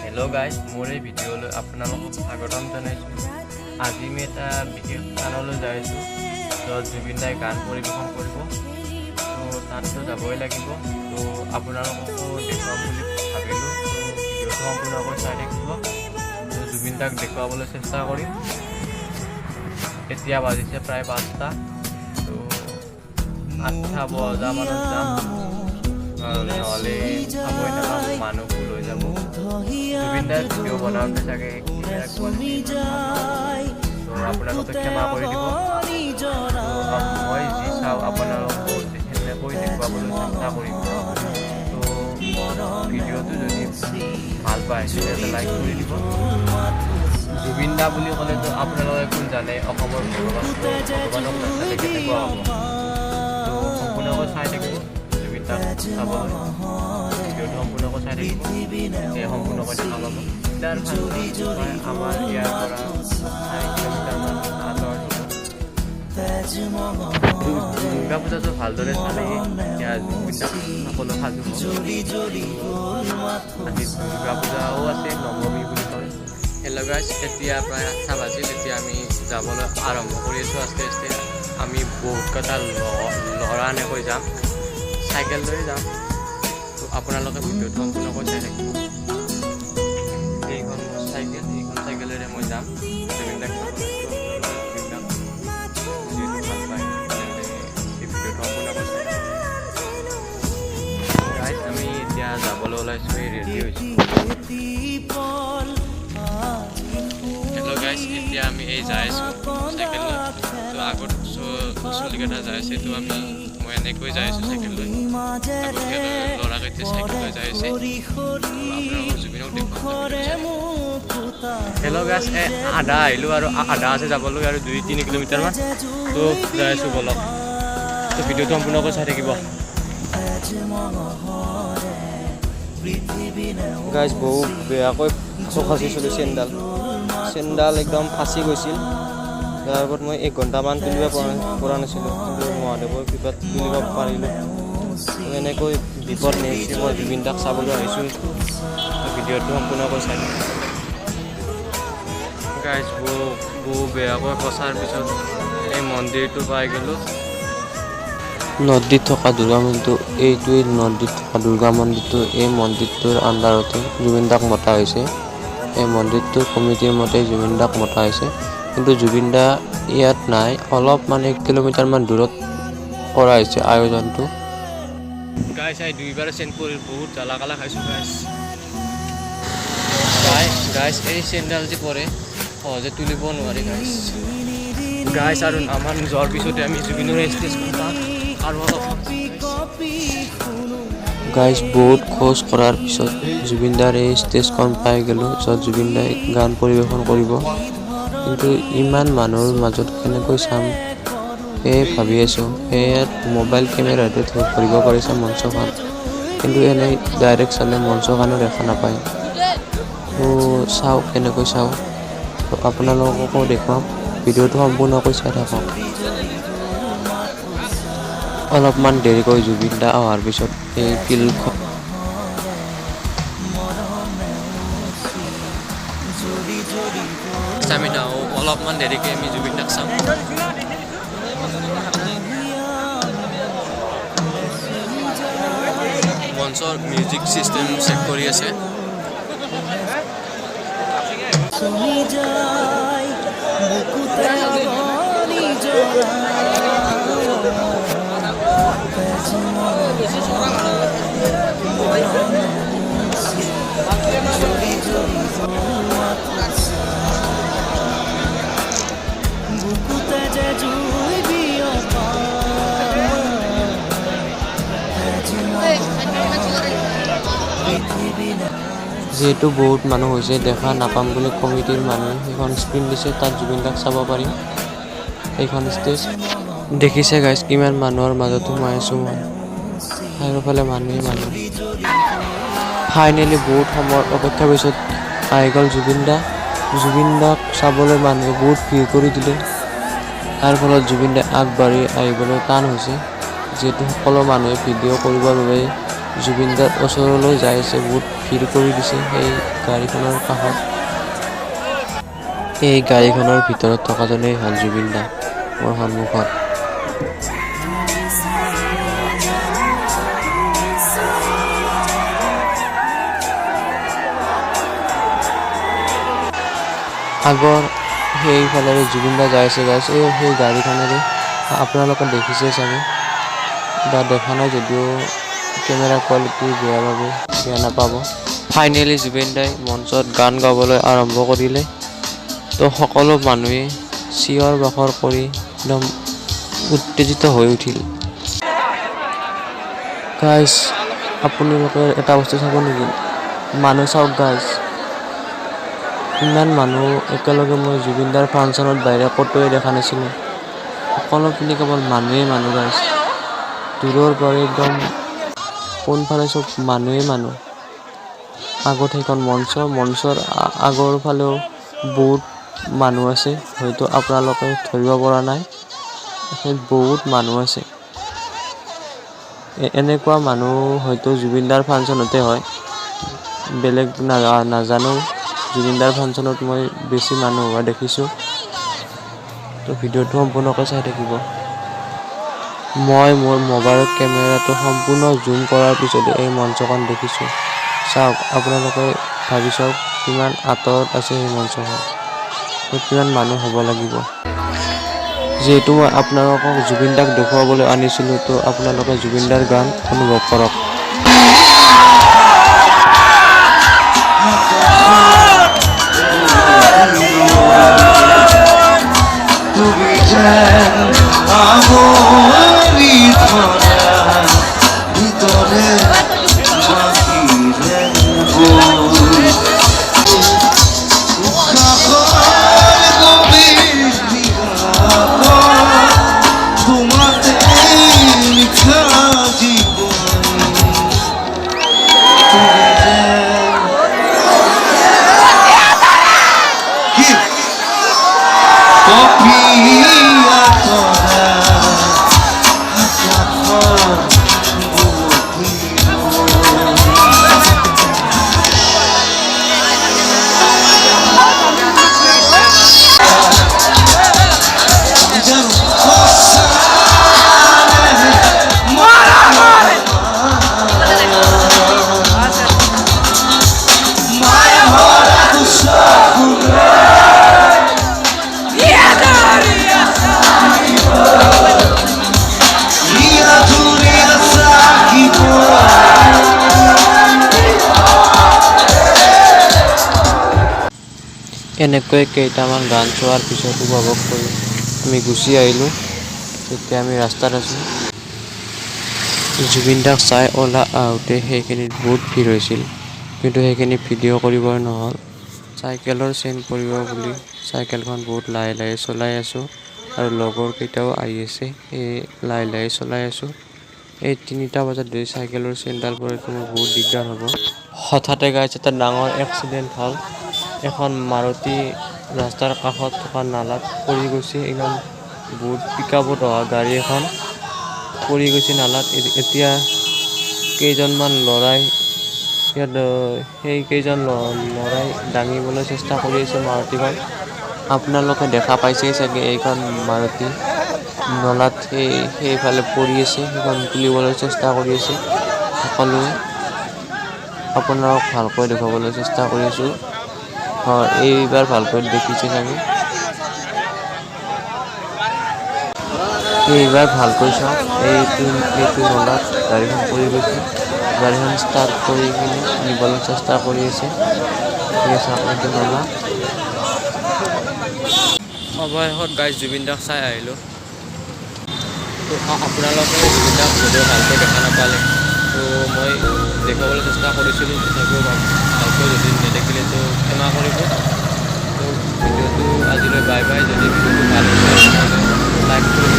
Hello guys मोर এই ভিডিঅ'লৈ আপোনালোকক স্বাগতম জনাইছোঁ। আজি আমি এটা বিশেষ স্থানলৈ যাই আছোঁ য'ত জুবিন দাই গান পৰিৱেশন কৰিব। তো তাততো যাবই লাগিব। তো আপোনালোককো দেখুৱাম বুলি ভাবিলোঁ। তো ভিডিঅ'টো সম্পূৰ্ণকৈ চাই থাকিব। তো জুবিন দাক দেখুৱাবলৈ চেষ্টা কৰিম। এতিয়া বাজিছে প্ৰায় 5টা। তো 8টা বজামানত যাম। নহ'লে খাবই নাপাম, মানুহবোৰ লৈ যাব। জুবিন দাৰ ভিডিঅ' বনাওঁতে চাগে তো আপোনালোকে ক্ষমা কৰি দিব। মই যি চাওঁ আপোনালোকক সেনেকৈ দেখুৱাবলৈ চেষ্টা কৰিম। তো ভিডিঅ'টো যদি ভাল পায় তেতিয়াহ'লে লাইক কৰি দিব। জুবিন দা বুলি ক'লেতো আপোনালোকে কোন জানে, অসমৰ ভগৱানক নাচালে কেনেকুৱা হ'ব। তো সম্পূৰ্ণকৈ চাই থাকিব। জুবিন দাক চাবলৈ ভিডিঅ'টো সম্পূৰ্ণকৈ চাই থাকিব। তেতিয়া সম্পূৰ্ণকৈ দেখা পাব। তাৰ আমাৰ ইয়াৰ পৰা 4 কিলোমিটাৰমান আঁতৰ। দুৰ্গা পূজাটো ভালদৰে চালে এতিয়া জুবিন দাক সকলো সাজু হ'ব। আজি দুৰ্গা পূজাও আছে, নৱমী বুলি কয়। হেল্ল' গাইছ, এতিয়া প্ৰায় 8টা বাজিল। এতিয়া আমি যাবলৈ আৰম্ভ কৰি আছোঁ আস্তে আস্তে। আমি বহুতকেইটা ল'ৰা এনেকৈ যাম, চাইকেল লৈ যাম। তো আপোনালোকে ভিডিঅ'টো সম্পূৰ্ণকৈ চাই থাকিব। এইখন মোৰ চাইকেল, এইখন চাইকেলেৰে মই যাম জুবিন দাক চাবলৈ। যিহেতু ভাল পায় এই ভিডিঅ'টো সম্পূৰ্ণকৈ চাই থাকিব। গাইছ, আমি এতিয়া যাবলৈ ওলাইছোঁ, এই ৰেডি হৈছোঁ। হেল্ল' গাইছ, এতিয়া আমি এই যাই আছোঁ চাইকেল লৈ। তো আগত চলিকেইটা যাই আছে। তো মই এনেকৈ যাই আছোঁ চাইকেল লৈ। ল'ৰাকেইটা চাইকেল লৈ যাই আছে। আপোনালোকৰ জুবিনক দেখুৱাম। হেল্ল' গাইছ, আধা আহিলোঁ আৰু আধা আছে যাবলৈ, আৰু 2-3 কিলোমিটাৰমান। তো যাই আছোঁ, বলক। তো ভিডিঅ'টো সম্পূৰ্ণকৈ চাই থাকিব। গাইছ, বহু বেয়াকৈ ফাঁচিছিলোঁ। চেইনডাল একদম ফাঁচি গৈছিল। তাৰ ওপৰত মই 1 ঘণ্টামান তুলিব পৰা নাছিলোঁ, কিন্তু মহাদেৱৰ কৃপাত তুলিব পাৰিলোঁ। এনেকৈ বিপদ নেওচি মই জুবিন দাক চাবলৈ আহিছোঁ। ভিডিঅ'টো সম্পূৰ্ণকৈ চাই গাইছ, বহু বেয়াকৈ ফচাৰ পিছত এই মন্দিৰটো পাই গ'লোঁ। নদীত থকা দুৰ্গা মন্দিৰটো এইটোৱেই। নদীত থকা দুৰ্গা মন্দিৰটো, এই মন্দিৰটোৰ আণ্ডাৰতে জুবিন দাক মতা হৈছে। এই মন্দিৰটোৰ কমিটিৰ মতে জুবিন দাক মতা হৈছে, কিন্তু জুবিন দা ইয়াত নাই। অলপ 1 কিলোমিটাৰমান দূৰত কৰা হৈছে আয়োজনটো। গাইছ, 2বাৰ চেইন পৰি বহুত জ্বালা কালা খাইছোঁ গাইছ। এই চেইনডাল যে পৰে সহজে তুলিব নোৱাৰি গাইছ। আৰু আমাৰ যোৱাৰ পিছতে আমি জুবিনৰ ষ্টেজখন পাম আৰু অলপ গাইছ। বহুত খোজ কৰাৰ পিছত জুবিন দাৰ এই ষ্টেজখন পাই গ'লোঁ, য'ত জুবিন দাই গান পৰিৱেশন কৰিব। কিন্তু ইমান মানুহৰ মাজত কেনেকৈ চাম সেয়ে ভাবি আছোঁ। সেয়াত মোবাইল কেমেৰাতে ধৰিব পাৰিছে মঞ্চখন, কিন্তু এনেই ডাইৰেক্ট চালে মঞ্চখনো দেখা নাপায়। তো চাওঁ কেনেকৈ চাওঁ। তো আপোনালোককো দেখুৱাম। ভিডিঅ'টো সম্পূৰ্ণকৈ চাই থাকক। অলপমান দেৰিকৈ জুবিন দা অহাৰ পিছত এই ফিল্ডখন আমি নাও। অলপমান দেৰিকৈ আমি জুবিন দাক চাম। মঞ্চৰ মিউজিক চিষ্টেম চেক কৰি আছে। যিহেতু বহুত মানুহ হৈছে, দেখা নাপাম বুলি কমিটিৰ মানুহে সেইখন স্ক্ৰীণ দিছে, তাত জুবিন দাক চাব পাৰিম। এইখন ষ্টেজ দেখিছে গাইছ, কিমান মানুহৰ মাজত সোমাই আছোঁ মই। চাৰিওফালে মানুহ। ফাইনেলি বহুত সময়ৰ অপেক্ষাৰ পিছত আহি গ'ল জুবিন দা। জুবিন দাক চাবলৈ মানুহে বহুত ভিৰ কৰি দিলে। তাৰ ফলত জুবিন দাই আগবাঢ়ি আহিবলৈ টান হৈছে, যিহেতু সকলো মানুহে ভিডিঅ' কৰিবৰ বাবে জুবিন দাৰ ওচৰলৈ যাই আছে, বহুত ভিৰ কৰি দিছে সেই গাড়ীখনৰ কাষত। এই গাড়ীখনৰ ভিতৰত থকাজনেই হ'ল জুবিন দা মোৰ সন্মুখত। আগৰ সেইফালেৰে জুবিন দা যাই আছে সেই গাড়ীখনেৰে আপোনালোকে দেখিছে চাগে, বা দেখা নাই যদিও কেমেৰা কোৱালিটি বেয়া নাপাব। ফাইনেলি জুবিন দাই মঞ্চত গান গাবলৈ আৰম্ভ কৰিলে। তো সকলো মানুহে চিঞৰ বাখৰ কৰি একদম উত্তেজিত হৈ উঠিল। গাইজ, আপোনালোকে এটা বস্তু চাব নেকি? মানুহ চাওক গাইজ, ইমান মানুহ একেলগে মই জুবিন দাৰ ফাংচনত বাহিৰে ক'তোৱে দেখা নাছিলোঁ। সকলোখিনি কেৱল মানুহ গাইজ। দূৰৰ পৰা একদম কোনফালে চব মানুহ। আগত সেইখন মঞ্চৰ আগৰ ফালেও বহুত মানুহ আছে, হয়তো আপোনালোকে ধৰিব পৰা নাই, বহুত মানুহ আছে। এনেকুৱা মানুহ হয়তো জুবিন দাৰ ফাংচনতে হয়, বেলেগ নাজানো। জুবিন দাৰ ফাংচনত মই বেছি মানুহ হোৱা দেখিছোঁ। তো ভিডিঅ'টো সম্পূৰ্ণকৈ চাই থাকিব। মই মোৰ মোবাইলৰ কেমেৰাটো সম্পূৰ্ণ জুম কৰাৰ পিছতে এই মঞ্চখন দেখিছোঁ। চাওক, আপোনালোকে ভাবি চাওক কিমান আঁতৰত আছে সেই মঞ্চখন, কিমান মানুহ হ'ব লাগিব। যিহেতু মই আপোনালোকক জুবিন দাক দেখুৱাবলৈ আনিছিলোঁ, তো আপোনালোকে জুবিন দাৰ গান অনুভৱ কৰক। এনেকৈ কেইটামান গান চোৱাৰ পিছত উপভোগ কৰি আমি গুচি আহিলোঁ। তেতিয়া আমি ৰাস্তাত আছোঁ। জুবিন দাক চাই ওলাই আহোঁতে সেইখিনিত বহুত ভিৰ হৈছিল, কিন্তু সেইখিনি ভিডিঅ' কৰিবই নহ'ল। চাইকেলৰ চেইন পৰিব বুলি চাইকেলখন বহুত লাহে চলাই আছোঁ, আৰু লগৰ কেইটাও আহি আছে, এই লাহে চলাই আছোঁ। এই 3টা বজাত যদি চাইকেলৰ চেইনডাল পৰেতো মোৰ বহুত দিগদাৰ হ'ব। হঠাতে গাইজ এটা ডাঙৰ এক্সিডেণ্ট হ'ল। এখন মাৰুতি ৰাস্তাৰ কাষত থকা নালাত পৰি গৈছে। একদম বহুত পিকআপত অহা গাড়ী এখন পৰি গৈছে নালাত। এতিয়া কেইজনমান ল'ৰাই সেই কেইজন ল'ৰাই দাঙিবলৈ চেষ্টা কৰি আছে মাৰুতিখন। আপোনালোকে দেখা পাইছেই চাগে, এইখন মাৰুতি নলাত সেইফালে পৰি আছে, সেইখন তুলিবলৈ চেষ্টা কৰি আছে সকলোৱে। আপোনালোকক ভালকৈ দেখুৱাবলৈ চেষ্টা কৰি আছোঁ। এইবাৰ ভালকৈ দেখিছে চাগে, এইবাৰ ভালকৈ চাওক। এইটো নলাত গাড়ীখন পৰি গৈছে। গাড়ীখন ষ্টাৰ্ট কৰি কিনে নিবলৈ চেষ্টা কৰি আছে। চাওক, এইটো নলা। অৱশেষত গাইজ জুবিন দাক চাই আহিলোঁ। তো আপোনালোকে জুবিন দাক যদিও ভালকৈ দেখা নাপালে, তো মই দেখুৱাবলৈ চেষ্টা কৰিছিলোঁ, তথাপিও ভালকৈ যদি নেদেখিলে তো ক্ষমা কৰিব। তো ভিডিঅ'টো আজিলৈ বাই বাই। যদি ভিডিঅ'টো ভাল হৈছে লাইক কৰিব।